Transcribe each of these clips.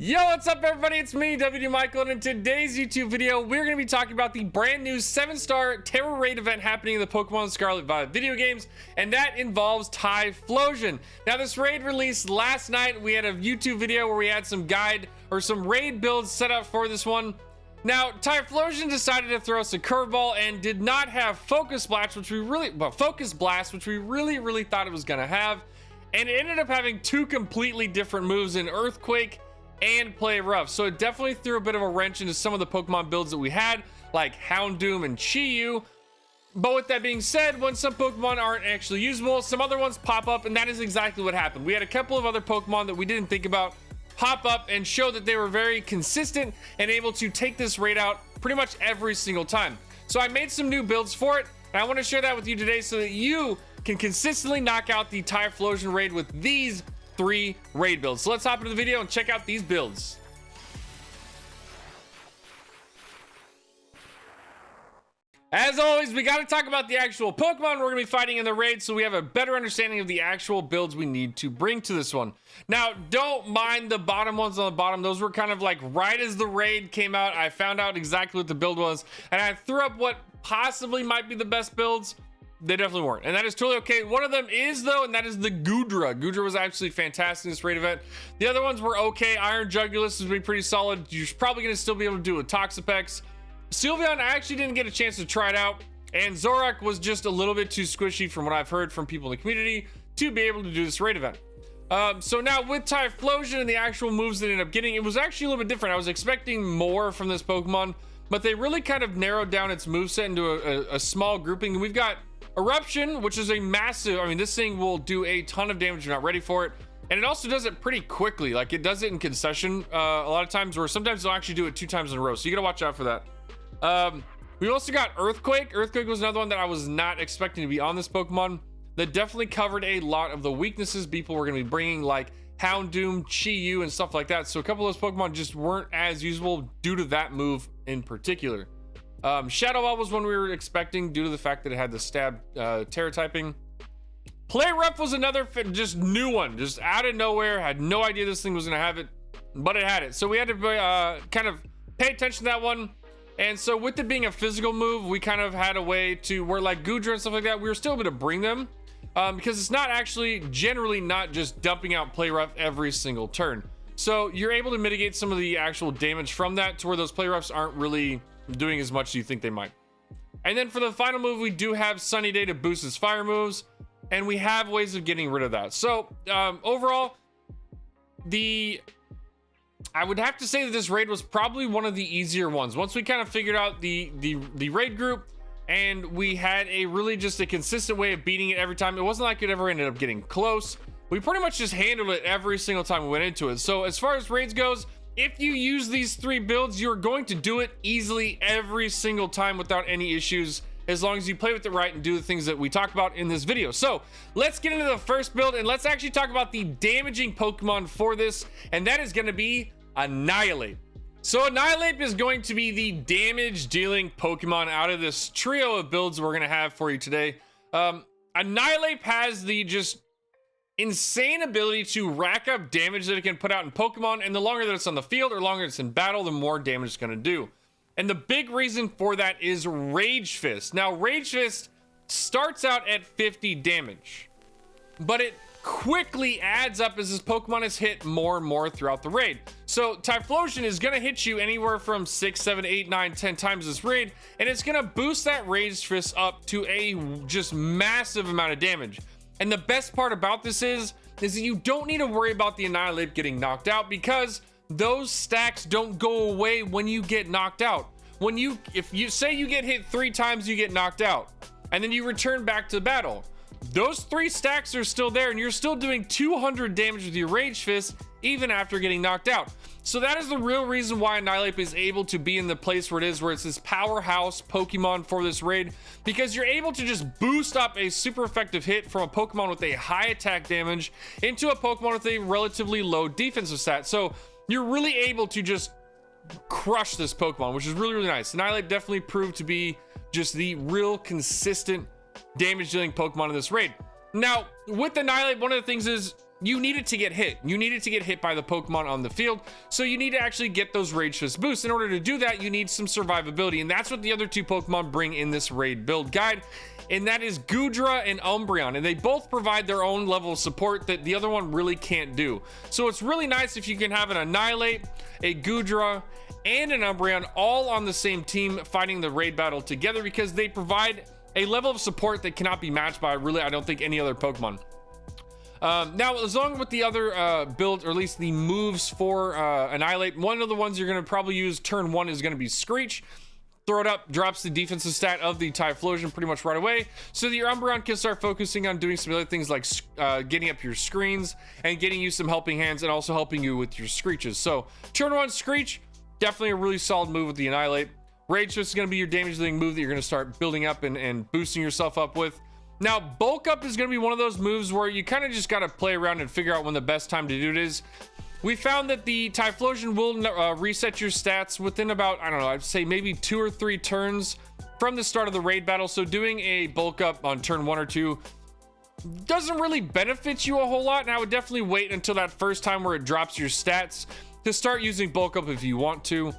Yo, what's up everybody? It's me, WDMichael, and in today's YouTube video, we're going to be talking about the brand new 7-star Tera Raid event happening in the Pokémon Scarlet and Violet video games, and that involves Typhlosion. Now, this raid released last night. We had a YouTube video where we had some guide or some raid builds set up for this one. Now, Typhlosion decided to throw us a curveball and did not have Focus Blast, which we really thought it was going to have, and it ended up having two completely different moves in Earthquake and Play Rough. So it definitely threw a bit of a wrench into some of the Pokemon builds that we had, like Houndoom and Chi-Yu. But with that being said, when some Pokemon aren't actually usable, some other ones pop up, and that is exactly what happened. We had a couple of other Pokemon that we didn't think about pop up and show that they were very consistent and able to take this raid out pretty much every single time. So I made some new builds for it, and I want to share that with you today so that you can consistently knock out the Typhlosion raid with these 3 raid builds. So let's hop into the video and check out these builds. As always, we got to talk about the actual Pokemon we're going to be fighting in the raid so we have a better understanding of the actual builds we need to bring to this one. Now, don't mind the bottom ones on the bottom. Those were kind of like right as the raid came out. I found out exactly what the build was, and I threw up what possibly might be the best builds. They definitely weren't, and that is totally okay. One of them is though, and that is the Goodra. Goodra was actually fantastic in this raid event. The other ones were okay. Iron Jugulus has been pretty solid. You're probably going to still be able to do with Toxapex. Sylveon, I actually didn't get a chance to try it out, and Zorak was just a little bit too squishy from what I've heard from people in the community to be able to do this raid event. So now with Typhlosion and the actual moves that I ended up getting, it was actually a little bit different. I was expecting more from this Pokemon, but they really kind of narrowed down its moveset into a small grouping. We've got Eruption, which is a massive, I mean, this thing will do a ton of damage if you're not ready for it. And it also does it pretty quickly. Like, it does it in concession a lot of times, or sometimes they'll actually do it 2 times in a row. So you gotta watch out for that. We also got Earthquake. Earthquake was another one that I was not expecting to be on this Pokemon. That definitely covered a lot of the weaknesses people were gonna be bringing, like Houndoom, Chi-Yu, and stuff like that. So a couple of those Pokemon just weren't as usable due to that move in particular. Shadow Ball was one we were expecting due to the fact that it had the stab Tera typing. Play Rough was another just new one, just out of nowhere. Had no idea this thing was gonna have it, but it had it. So we had to kind of pay attention to that one. And so with it being a physical move, we kind of had a way to where, like Goodra and stuff like that, we were still able to bring them because it's not actually generally not just dumping out Play Rough every single turn. So you're able to mitigate some of the actual damage from that to where those Play Roughs aren't really doing as much as you think they might. And then for the final move, we do have Sunny Day to boost his fire moves, and we have ways of getting rid of that. So overall, I would have to say that this raid was probably one of the easier ones. Once we kind of figured out the raid group, and we had a really just a consistent way of beating it every time. It wasn't like it ever ended up getting close. We pretty much just handled it every single time we went into it. So as far as raids goes, if you use these 3 builds, you're going to do it easily every single time without any issues, as long as you play with it right and do the things that we talk about in this video. So let's get into the first build, and let's actually talk about the damaging Pokemon for this, and that is going to be Annihilape. So Annihilape is going to be the damage dealing Pokemon out of this trio of builds we're going to have for you today. Annihilape has the just insane ability to rack up damage that it can put out in Pokemon, and the longer that it's on the field or longer it's in battle, the more damage it's going to do. And the big reason for that is Rage Fist. Now, Rage Fist starts out at 50 damage, but it quickly adds up as this Pokemon is hit more and more throughout the raid. So Typhlosion is going to hit you anywhere from 6, 7, 8, 9, 10 times this raid, and it's going to boost that Rage Fist up to a just massive amount of damage. And the best part about this is that you don't need to worry about the Annihilape getting knocked out, because those stacks don't go away when you get knocked out. If you say you get hit 3 times, you get knocked out, and then you return back to battle, those 3 stacks are still there, and you're still doing 200 damage with your Rage Fist even after getting knocked out. So that is the real reason why Annihilape is able to be in the place where it is, where it's this powerhouse Pokemon for this raid, because you're able to just boost up a super effective hit from a Pokemon with a high attack damage into a Pokemon with a relatively low defensive stat. So you're really able to just crush this Pokemon, which is really, really nice. Annihilape definitely proved to be just the real consistent damage dealing Pokemon in this raid. Now, with Annihilape, one of the things is you need it to get hit. You need it to get hit by the Pokemon on the field. So you need to actually get those Rage Fist boosts. In order to do that, you need some survivability. And that's what the other two Pokemon bring in this raid build guide. And that is Goodra and Umbreon. And they both provide their own level of support that the other one really can't do. So it's really nice if you can have an Annihilape, a Goodra, and an Umbreon all on the same team fighting the raid battle together, because they provide a level of support that cannot be matched by really, I don't think, any other Pokemon. Now, as long with the other build, or at least the moves for Annihilape, one of the ones you're going to probably use turn 1 is going to be Screech. Throw it up, drops the defensive stat of the Typhlosion pretty much right away, so that your Umbreon can start focusing on doing some other things like getting up your screens and getting you some helping hands, and also helping you with your Screeches. So turn 1 Screech, definitely a really solid move with the Annihilape. Rage Fist is going to be your damage dealing move that you're going to start building up and boosting yourself up with. Now, Bulk Up is going to be one of those moves where you kind of just got to play around and figure out when the best time to do it is. We found that the Typhlosion will reset your stats within about, I don't know, I'd say maybe 2 or 3 turns from the start of the raid battle. So doing a Bulk Up on turn 1 or 2 doesn't really benefit you a whole lot. And I would definitely wait until that first time where it drops your stats to start using Bulk Up if you want to.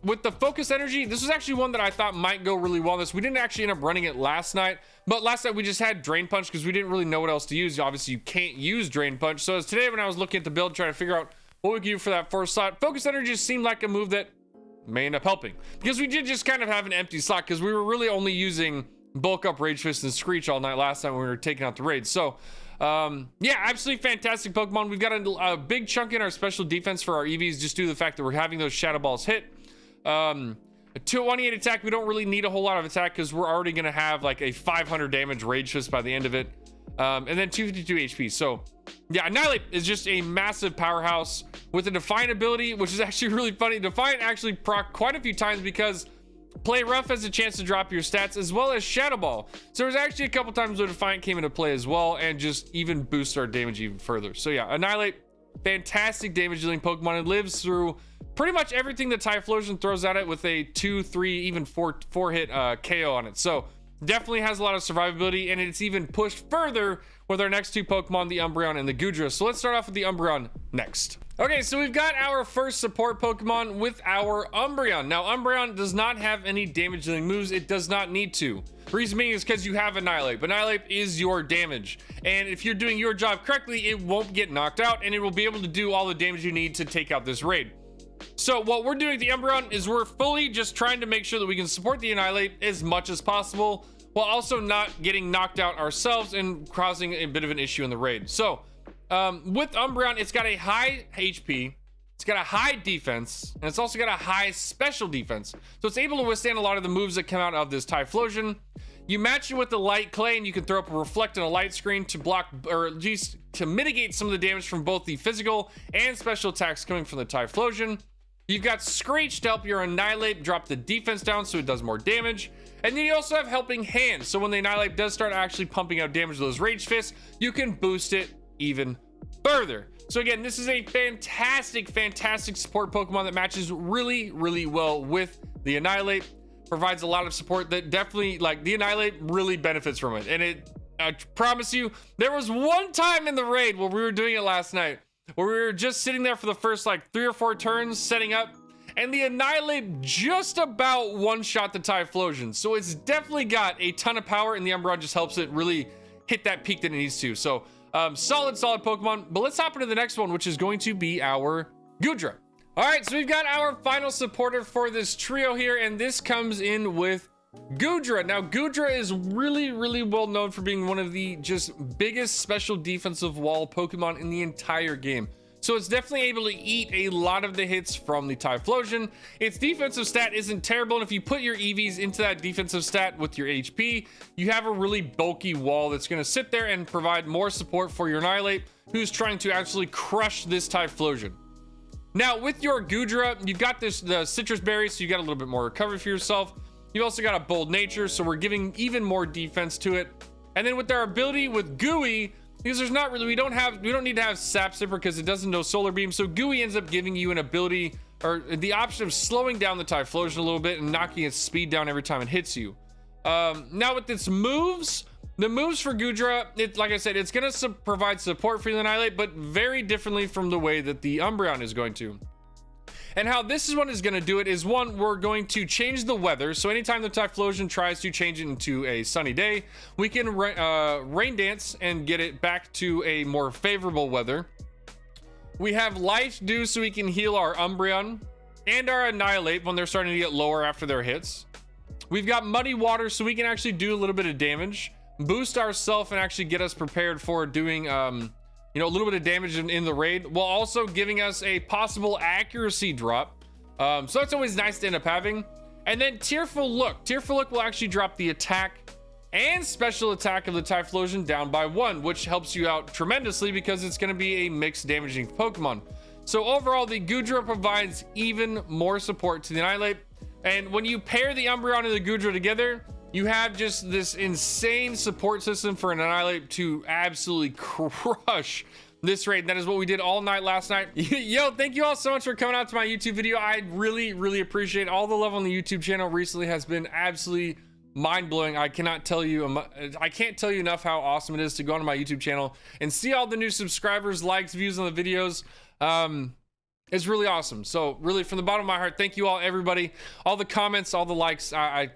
With the Focus Energy, this was actually one that I thought might go really well. We didn't actually end up running it last night, but last night we just had Drain Punch because we didn't really know what else to use. Obviously, you can't use Drain Punch. So as today, when I was looking at the build, trying to figure out what we could do for that first slot, Focus Energy just seemed like a move that may end up helping, because we did just kind of have an empty slot because we were really only using Bulk Up, Rage Fist, and Screech all night last time when we were taking out the raids. So yeah, absolutely fantastic Pokemon. We've got a big chunk in our special defense for our EVs, just due to the fact that we're having those Shadow Balls hit. A 228 attack, we don't really need a whole lot of attack because we're already going to have like a 500 damage Rage Fist by the end of it. And then 252 HP. So yeah, Annihilape is just a massive powerhouse with a Defiant ability, which is actually really funny. Defiant actually proc quite a few times because Play Rough has a chance to drop your stats, as well as Shadow Ball. So there's actually a couple times where Defiant came into play as well, and just even boost our damage even further. So yeah, Annihilape, fantastic damage dealing Pokemon. It lives through pretty much everything that Typhlosion throws at it with a 2, 3, even 4 hit KO on it. So definitely has a lot of survivability, and it's even pushed further with our next two Pokemon, the Umbreon and the Goodra. So let's start off with the Umbreon next. Okay, so we've got our first support Pokemon with our Umbreon. Now, Umbreon does not have any damage dealing moves. It does not need to. Reason being is because you have Annihilape. Annihilape is your damage. And if you're doing your job correctly, it won't get knocked out, and it will be able to do all the damage you need to take out this raid. So what we're doing with the Umbreon is we're fully just trying to make sure that we can support the Annihilape as much as possible, while also not getting knocked out ourselves and causing a bit of an issue in the raid. So with Umbreon, it's got a high HP, it's got a high defense, and it's also got a high special defense. So it's able to withstand a lot of the moves that come out of this Typhlosion. You match it with the Light Clay, and you can throw up a Reflect and a Light Screen to block, or at least to mitigate some of the damage from both the physical and special attacks coming from the Typhlosion. You've got Screech to help your Annihilape drop the defense down so it does more damage. And then you also have Helping Hand, so when the Annihilape does start actually pumping out damage with those Rage Fists, you can boost it even further. So again, this is a fantastic support Pokemon that matches really well with the Annihilape. Provides a lot of support that definitely, like, the Annihilape really benefits from it. And I promise you, there was one time in the raid where we were doing it last night, where we were just sitting there for the first like 3 or 4 turns setting up, and the Annihilape just about one-shot the Typhlosion. So it's definitely got a ton of power, and the Umbreon just helps it really hit that peak that it needs to. So solid Pokemon. But let's hop into the next one, which is going to be our Goodra. All right, so we've got our final supporter for this trio here, and this comes in with Goodra. Now, Goodra is really well known for being one of the just biggest special defensive wall Pokemon in the entire game. So it's definitely able to eat a lot of the hits from the Typhlosion. Its defensive stat isn't terrible, and if you put your EVs into that defensive stat with your HP, you have a really bulky wall that's going to sit there and provide more support for your Annihilape, who's trying to actually crush this Typhlosion. Now, with your Goodra, you've got the citrus berries, so you got a little bit more recovery for yourself. You've also got a bold nature, so we're giving even more defense to it. And then with our ability with Gooey, because there's not really, we don't need to have Sap Sipper because it doesn't know Solar Beam. So Gooey ends up giving you an ability, or the option of slowing down the Typhlosion a little bit and knocking its speed down every time it hits you. Now with its moves, The moves for Goodra, like I said, it's going to provide support for the Annihilape, but very differently from the way that the Umbreon is going to. And how this one is going to do it is, one, we're going to change the weather. So anytime the Typhlosion tries to change it into a sunny day, we can rain dance and get it back to a more favorable weather. We have Life Dew, so we can heal our Umbreon and our Annihilape when they're starting to get lower after their hits. We've got Muddy Water, so we can actually do a little bit of damage, boost ourselves, and actually get us prepared for doing you know, a little bit of damage in the raid, while also giving us a possible accuracy drop. So that's always nice to end up having. And then Tearful Look. Tearful Look will actually drop the attack and special attack of the Typhlosion down by 1, which helps you out tremendously because it's going to be a mixed damaging Pokemon. So overall, the Goodra provides even more support to the Annihilape. And when you pair the Umbreon and the Goodra together, you have just this insane support system for an Annihilape to absolutely crush this raid. And that is what we did all night last night. Yo, thank you all so much for coming out to my YouTube video. I really appreciate all the love on the YouTube channel recently. Has been absolutely mind-blowing. I can't tell you enough how awesome it is to go onto my YouTube channel and see all the new subscribers, likes, views on the videos. It's really awesome. So really, from the bottom of my heart, thank you all, everybody, all the comments, all the likes. I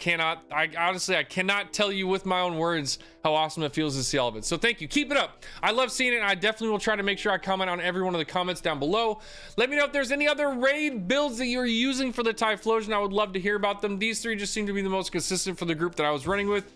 honestly cannot tell you with my own words how awesome it feels to see all of it. So thank you, keep it up. I love seeing it. I definitely will try to make sure I comment on every one of the comments down below. Let me know if there's any other raid builds that you're using for the Typhlosion. I would love to hear about them. These three just seem to be the most consistent for the group that I was running with.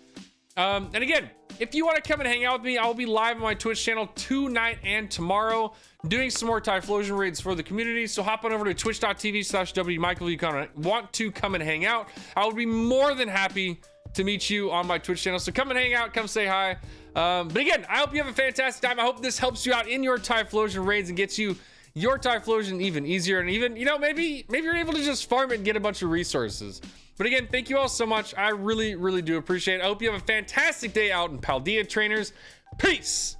And again, if you want to come and hang out with me, I'll be live on my Twitch channel tonight and tomorrow doing some more Typhlosion raids for the community. So hop on over to twitch.tv/WDMichael if you want to come and hang out. I would be more than happy to meet you on my Twitch channel. So come and hang out, come say hi. But again, I hope you have a fantastic time. I hope this helps you out in your Typhlosion raids and gets you your Typhlosion even easier. And even, you know, maybe you're able to just farm it and get a bunch of resources. But again, thank you all so much. I really do appreciate it. I hope you have a fantastic day out in Paldea, trainers. Peace.